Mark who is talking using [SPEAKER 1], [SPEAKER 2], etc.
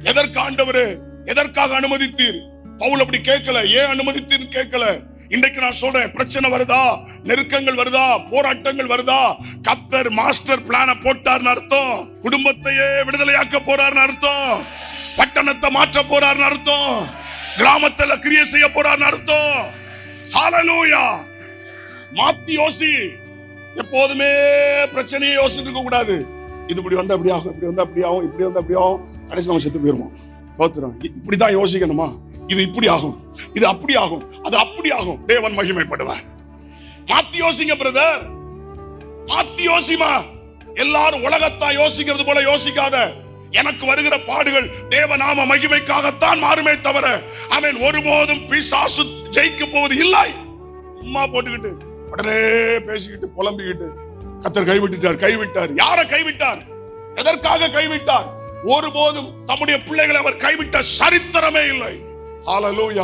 [SPEAKER 1] எதற்கு ஆண்டவரே, எதற்காக அனுமதித்தீர்? பவுல் அப்படி கேட்கல. ஏன் அனுமதித்தீர்னு கேட்கல. இன்றைக்கு நான் சொல்றேன், பிரச்சனை வருதா, நெருக்கங்கள் வருதா, போராட்டங்கள் வருதா, கர்த்தர் மாஸ்டர் பிளான போட்டார்னு அர்த்தம். குடும்பத்தையே விடுதலையாக்க போறார்னு அர்த்தம். பட்டணத்தை மாற்ற போறார்னு அர்த்தம். கிராமத்துல கிரியை செய்ய போறார்னு அர்த்தம். ஹalleluya. மாத்தி யோசி. எப்போதுமே பிரச்சனையை யோசிச்சுட்டு இருக்க கூடாது. இது இப்படி வந்தா அப்படி ஆகும், இப்படி வந்தா அப்படி ஆகும், இப்படி வந்தா அப்படி ஆகும், கடைசி நம்ம செத்து போயிருவோம். தோத்துறோம். இப்படிதான் யோசிக்கணுமா? இது இப்படி ஆகும், இது அப்படி ஆகும், அது அப்படி ஆகும். தேவன் மகிமைப்படுவார். மாத்தி யோசிங்க பிரதர், மாத்தி யோசிமா. எல்லாரும் உலகத்தா யோசிக்கிறது போல யோசிக்காத. எனக்கு வருகிற பாடுகள் தேவநாம மகிமைக்காகத்தான் மாறுமே தவிர, ஆமென், ஒருபோதும் பிசாசு ஜெயிக்க போவது இல்லை. சும்மா போட்டுக்கிட்டு உடனே பேசிக்கிட்டு புலம்பிக்கிட்டு கர்த்தர் கைவிட்டார். யாரை கைவிட்டார்? எதற்காக கைவிட்டார்? ஒருபோதும் தம்முடைய பிள்ளைகளை அவர் கைவிட்ட சரித்திரமே இல்லை. ஹalleluya.